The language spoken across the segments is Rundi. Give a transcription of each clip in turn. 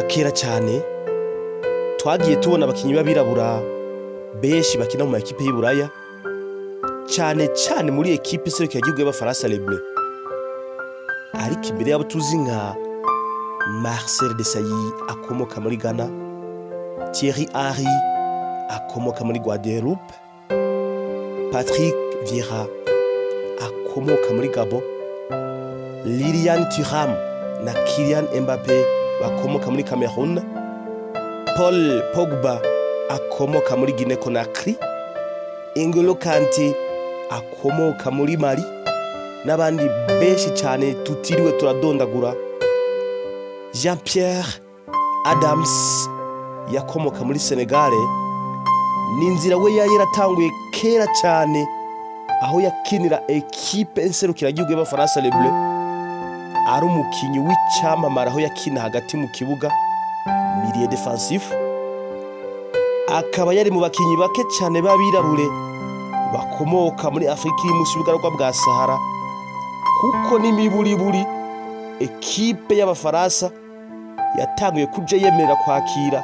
kera cyane twagiye tubona abakinyi b'abirabura benshi bakina mu makipe y'Iburaya cyane cyane muri ekipe serukira igihugu y'Abafaransa Les Bleus, ariko imbere yabo tuzi nka Marcel Desailly akomoka muri Ghana, Thierry Henry akomoka muri Guadeloupe, Patrick Vieira akomoka muri Gabon, Lilian Thuram na Kylian Mbappé bakomoka muri Cameroun, Paul Pogba akomoka muri Guinée Conakry, N'Golo Kanté akomoka muri Mali n'abandi benshi cyane tutiriwe turadondagura. Jean-Pierre Adams yakomoka muri Senegal, n'inzira we yari yaratanguye kera cyane aho yakinira ekipe nserukira igihugu y'Abafaransa Les Bleus, ari umukinyi w'icyamamara aho yakina hagati mu kibuga milieu defensif, akaba yari mu bakinyi bake cyane b'abirabure bakomoka muri Afrika iri munsi y'ubugaragwa bwa Sahara, kuko n'imiburiburi ekipe y'Abafaransa yatanguye kuja yemerera kwakira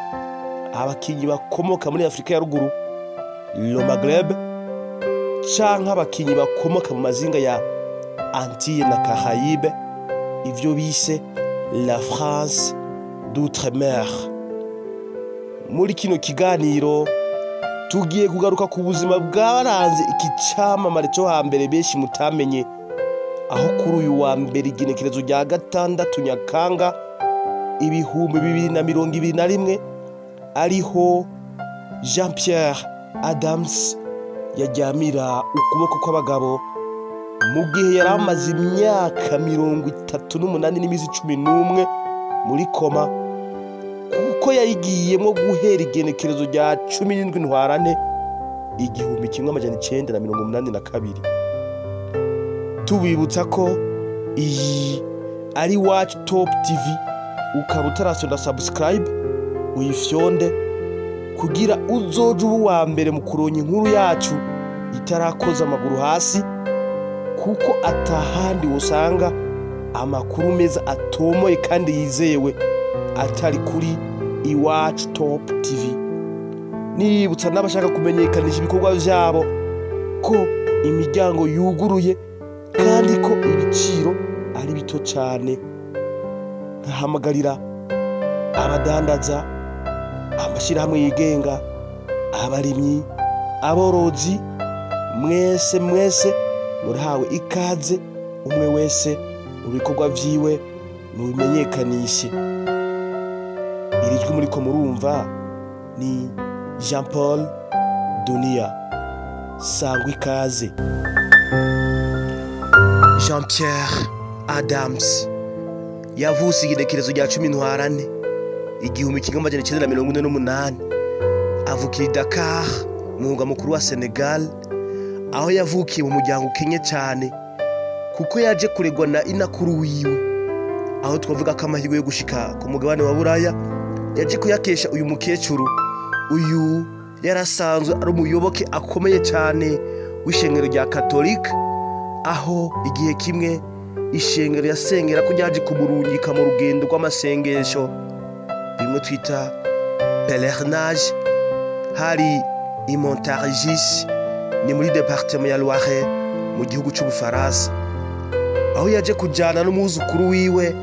abakinyi bakomoka muri Afrika ya ruguru, le Maghreb, canke abakinyi bakomoka mu mazinga ya Antilles na Caraïbes, ivyo bise la France d'outre-mer. Muri kino kiganiro tugiye kugaruka ku buzima bwaranze iki cyamamare cyo hambere benshi mutamenye, aho kuri uyu wa mbere igenekerezo rya 6 Nyakanga 2021 ariho Jean-Pierre Adams yajyamira ukuboko kw'abagabo mu gihe yari amaze imyaka 38 n'imizi 11 muri koma, kuko yayigiyemo guhera igenekerezo rya 17 Ntwarante 1982. Tubibutsa ko iyi ari Watch Top TV, ukaba utarasonda subscribe uyifyonde kugira uzoje ubu wa mbere mu kuronka inkuru yacu itarakoza amaguru hasi, kuko atahandi usanga amakuru meza atomoye kandi yizewe atari kuri Iwacu Top TV. Nibutsa n'abashaka kumenyekanisha ibikorwa vyabo ko imiryango yuguruye kandi ko ibiciro ari bito cyane. Nkahamagarira abadandaza, amashirahamwe yigenga, abarimyi, aborozi, mwese murahawe ikaze, umwe wese mu bikorwa vyiwe mu bimenyekanishe. Iri jwi muri ko murumva ni Jean Paul Dunia, sangwa ikaze. Jean-Pierre Adams yavutse igenekerezo rya 10 Ntwarante 1948, avukira Dakar mu murwa mukuru wa Senegal, aho yavukiye mu muryango ukenye cyane kuko yaje kuregwa na inakuru wiwe, aho twavuga ko amahirwe yo gushika ku mugabane wa Buraya yaje kuyakesha uyu mukecuru. Uyu yarasanzwe ari umuyoboke akomeye cyane w'ishengero rya Catholique, aho igihe kimwe ishengero yasengera ko ryaje kumurungika mu rugendo rw'amasengesho bimwe twita pèlerinage, hari i Montargis, ni muri département ya Loire mu gihugu cy'Ubufaransa, aho yaje kujana n'umuzukuru wiwe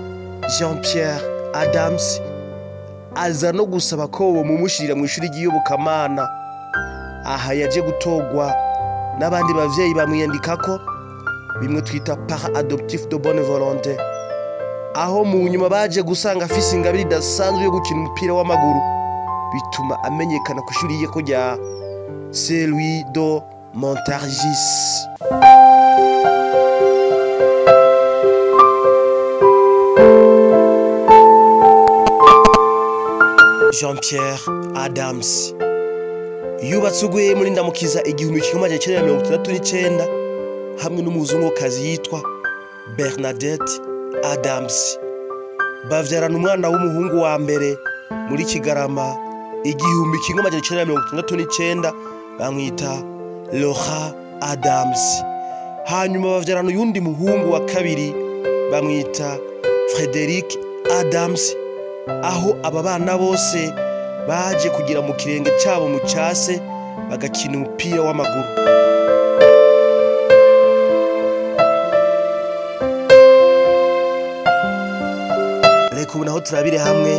Jean-Pierre Adams, aza no gusaba ko mumushirira mu ishuri ry'iyobokamana. Aha yaje gutogwa n'abandi bavyeyi bamwiyandikako bimwe twita par adoptif de bonne volonté, aho mu nyuma baje gusanga afise ingabire idasanzwe yo gukina umupira w'amaguru, bituma amenyekana ku ishuri yiko rya Celui de Montargis. Jean-Pierre Adams yubatse ugwe muri Ndamukiza 1969 hamwe n'umuzungukazi yitwa Bernadette Adams. Bavyarana umwana w'umuhungu wa mbere muri Kigarama 1969, bamwita Laura Adams. Hanyuma bavyarana uyundi muhungu wa kabiri bamwita Frédéric Adams aho aba bana bose baje kugira mu kirenge cyabo mu cyase bagakina umupira w'amaguru. Reka ubu naho turabire hamwe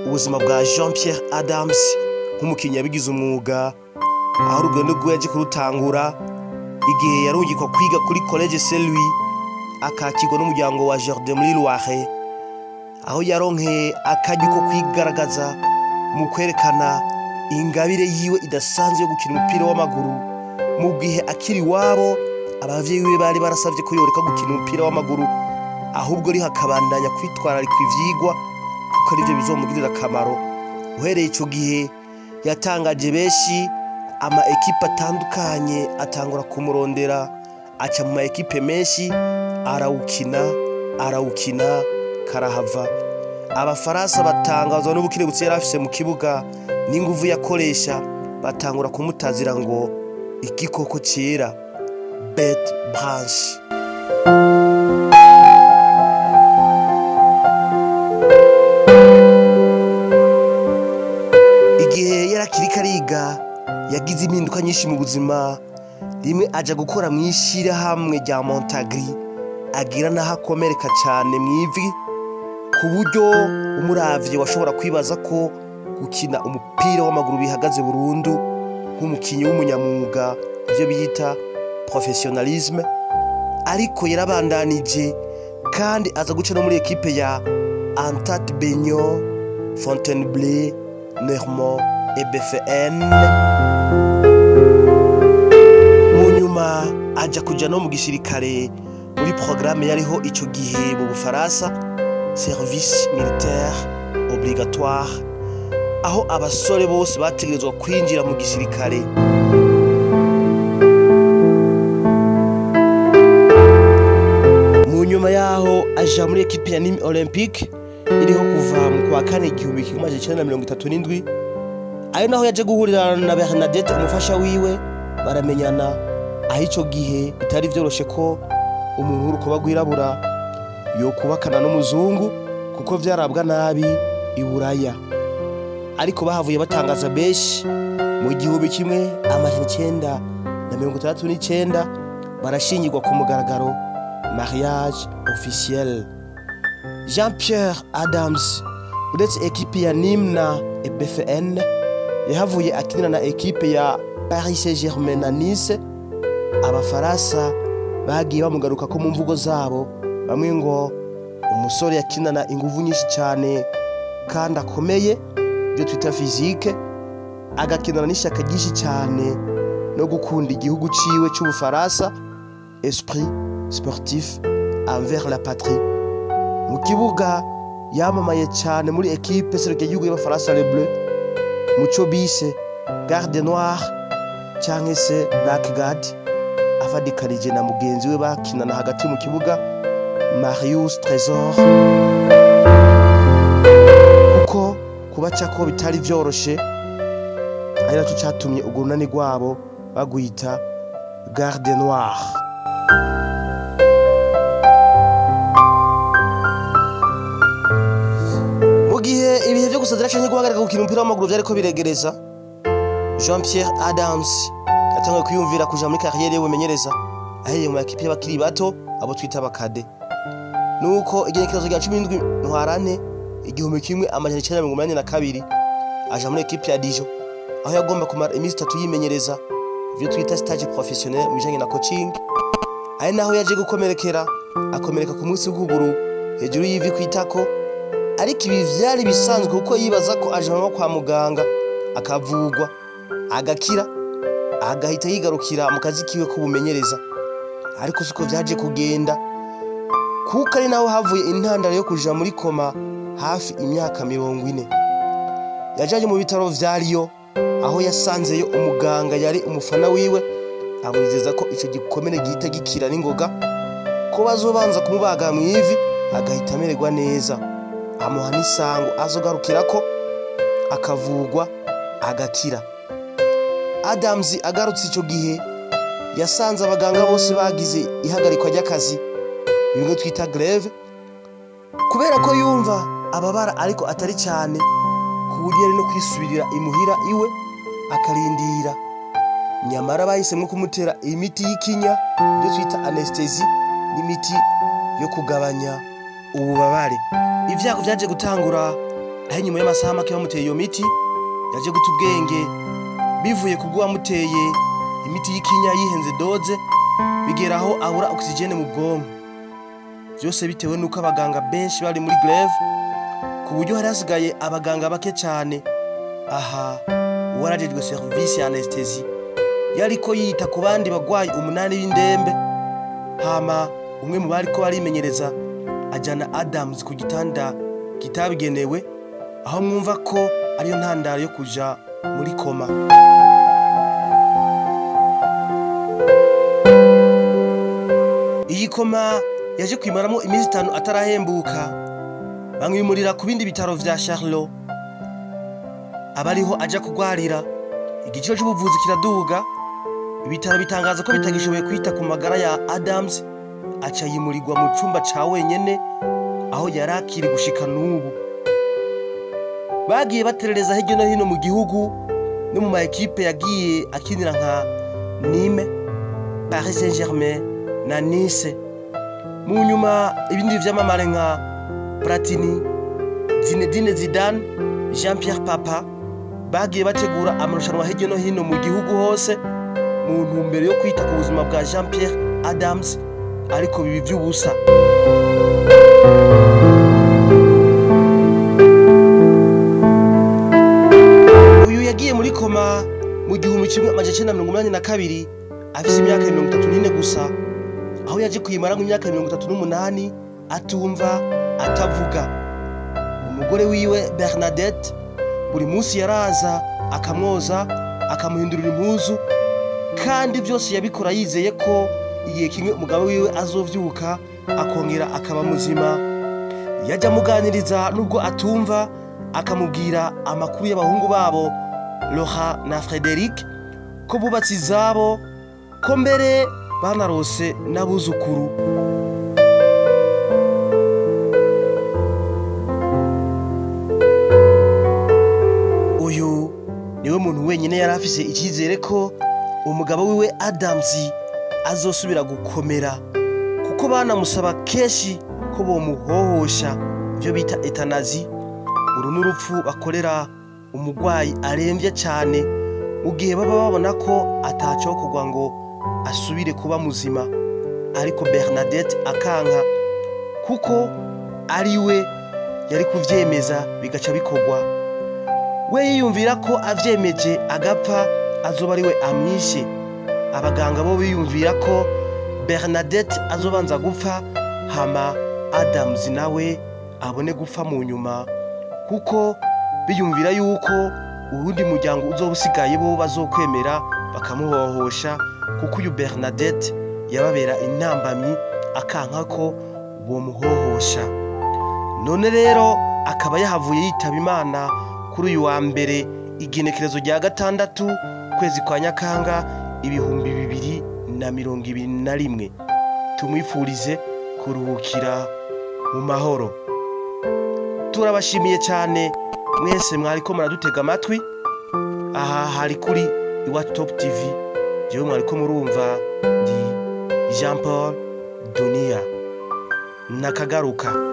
ubuzima bwa Jean-Pierre Adams nk'umukinnyi yabigize umwuga, aho urugendo rwe yaje kurutangura igihe yarungikwa kwiga kuri Collège Saint-Louis akakirwa n'umuryango wa Jardin muri Loire, aho yaronkeye akaryo ko kwigaragaza mu kwerekana ingabire yiwe idasanzwe yo gukina umupira w'amaguru. Mu gihe akiri iwabo abavyeyi be bari barasavye ko yoreka gukina umupira w'amaguru, ahubwo ari hakabandanya kwitwararika ivyigwa kuko arivyo bizomugirira akamaro. Uhereye ico gihe yatangaje benshi, ama ekipe atandukanye atangura kumurondera, aca mu ma ekipe menshi arawukina karahava. Abafaransa batangazwa n'ubukirebutsi yari afise mu kibuga n'inguvu yakoresha, batangura kumutazira ngo igikoko cyera, bête blanche. Igihe yarakiri kariga yagize impinduka nyinshi mu buzima. Rimwe aja gukora mu ishirahamwe rya Montagri, agira naho akomereka cyane mu ivi, ku buryo umuravye washobora kwibaza ko gukina umupira w'amaguru bihagaze burundu nk'umukinyi w'umunyamwuga, ivyo bita professionnalisme. Ariko yarabandanije kandi aza guca no muri ekipe ya Entente Beignon, Fontainebleau, Nermont et BFN. Mu nyuma aja kuja no mu gisirikare muri programme yariho ico gihe mu Bufaransa, service militaire obligatoire, aho abasore bose bategerezwa kwinjira mu gisirikare. Mu nyuma yaho aja muri ekipe ya Nîmes Olympique iriho kuva mu kwa kane 1937, ayo naho yaje guhurira na Bernadette umufasha wiwe, baramenyana. Aho ico gihe bitari vyoroshe ko umuntu w'urukoba rwirabura yo kubakana n'umuzungu kuko vyarabwa nabi i Buraya. Ariko bahavuye batangaza benshi mu 1969 barashingirwa ku mugaragaro, mariage officiel. Jean-Pierre Adams uretse ekipe ya Nîmes na BFN yahavuye akinira na ekipe ya Paris Saint-Germain na Nice. Abafaransa bagiye bamugaruka ko mu mvugo zabo, bamwe ngo umusore yakinana inguvu nyinshi cyane kandi akomeye, byo twita physique, agakinana n'ishyaka ryinshi cyane no gukunda igihugu ciwe cy'Ubufaransa, esprit sportif envers la patrie. Mu kibuga yamamaye cyane muri ekipe serukira igihugu y'Abafaransa Les Bleus, muco bise garde noire cyangwa se black guard, afadikanije na mugenzi we bakinana hagati mu kibuga Marius Trésor. Kuko kubaca ko bitari vyoroshe, ari naco catumye urunani rwabo bagwita garde noire. Mu gihe ibihe vyo gusazira canke guhagarika gukina umupira w'amaguru vyariko biregereza, Jean-Pierre Adams yatanguye kwiyumvira kuja muri kariyeri y'ubumenyereza, ahereye mu ekipe y'abakiri bato abo twita abakade. Nuko igenekerezo rya 17 Ntwarante 1982 aja muri ekipe ya Dijon, aho yagomba kumara imisi 3 yimenyereza, ivyo twita stage professionnel mu bijanye na coaching. Ari naho yaje gukomerekera, akomereka ku munsi w'ukuguru hejuru y'ivi kwitako. Ariko ibi vyari bisanzwe kuko yibaza ko aje kwa muganga akavugwa agakira, agahita yigarukira mu kazi kiwe k'ubumenyereza. Ariko siko vyaje kugenda, kuko ari naho havuye intandaro yo kuja muri koma hafi imyaka 40. Yajaje mu bitaro vya Lyon, aho yasanzeyo umuganga yari umufana wiwe, amwizeza ko ico gikomere gihita gikira n'ingoga, ko bazobanza kumubaga mu ivi agahita amererwa neza. Amuha n'isango azogarukirako akavugwa agakira. Adams agarutse ico gihe yasanze abaganga bose bagize ihagarikwa ry'akazi, bimwe twita greve, kubera ko yumva ababara ariko atari cyane ku buryo yari no kwisubirira imuhira iwe akarindira. Nyamara bahisemo kumutera imiti y'ikinya ibyo twita anesthesie n'imiti yo kugabanya ububabare. Ivyago vyaje gutangura aho nyuma y'amasaha make bamuteye iyo miti yaje guta ubwenge bivuye kubwo wamuteye imiti y'ikinya yihenze doze bigeraho abura oxygene mu bwonko. Byose bitewe nuko abaganga benshi bari muri greve ku buryo hari hasigaye abaganga bake cyane. Aha uwarajejwe service ya anesthesie yariko yita ku bandi bagwayi 8 b'indembe. Hama umwe mu bari ko barimenyereza ajana Adams ku gitanda kitabigenewe, aho mwumva ko ariyo ntandaro yo kuja muri koma. Iyi koma yaje kwimaramo iminsi 5 atarahembuka. Bamwimurira ku bindi bitaro vya Charlotte abariho aja kugwarira. Igiciro cy'ubuvuzi kiraduga, ibitaro bitangaza ko bitagishoboye kwita ku magara ya Adams, aca yimurirwa mu cumba ca wenyene aho yarakiri gushika n'ubu. Bagiye baterereza hirya no hino mu gihugu no mu ma equipe yagiye akinira nka Nîmes, Paris Saint-Germain na Nice. Mu nyuma ibindi vyamamare nka Platini, Zinedine Zidane, Jean-Pierre Papa bagiye bategura amarushanwa hirya no hino mu gihugu hose mu ntumbero yo kwita ku buzima bwa Jean-Pierre Adams, ariko bibi by'ubusa. Uyu yagiye muri koma mu 1982 afise imyaka 34 gusa, aho yaje kwimara mu myaka 38 atumva atavuga. Umugore wiwe Bernadette buri munsi yaraza akamwoza akamuhindurira impuzu, kandi byose yabikora yizeye ko igihe kimwe umugabo wiwe azovyuka akongera akaba muzima. Yajya muganiriza nubwo atumva, akamubwira amakuru y'abahungu babo Laura na Frederic ko bubatsi zabo, ko mbere banarose n'abuzukuru. Uyu niwe muntu wenyine yari afise icyizere ko umugabo wiwe Adams azosubira gukomera, kuko banamusaba kenshi ko bomuhohosha, ibyo bita euthanasie. Uru n'urupfu bakorera umugwayi aremvye cyane mu gihe baba babona ko ataco kugwa ngo asubire kuba muzima. Ariko Bernadette akanka, kuko ari we yari kuvyemeza bigaca bikogwa. We yiyumvira ko avyemeje agapfa azoba ari we amwishe. Abaganga bo biyumvira ko Bernadette azobanza gupfa hama Adams nawe abone gupfa mu nyuma, kuko biyumvira yuko uwundi muryango uzobusigaye bo bazokwemera bakamuhohosha, kuko uyu Bernadette yababera intambamyi akanka ko bomuhohosha. None rero akaba yahavuye yitaba Imana kuri uyu wa mbere igenekerezo rya 6 kwezi kwa Nyakanga 2021. Tumwifurize kuruhukira mu mahoro. Turabashimiye cyane mwese mwariko muradutega amatwi. Aha hari kuri Iwacu Top TV, jewe mwariko murumva ndi Jean Paul Dunia. Nakagaruka.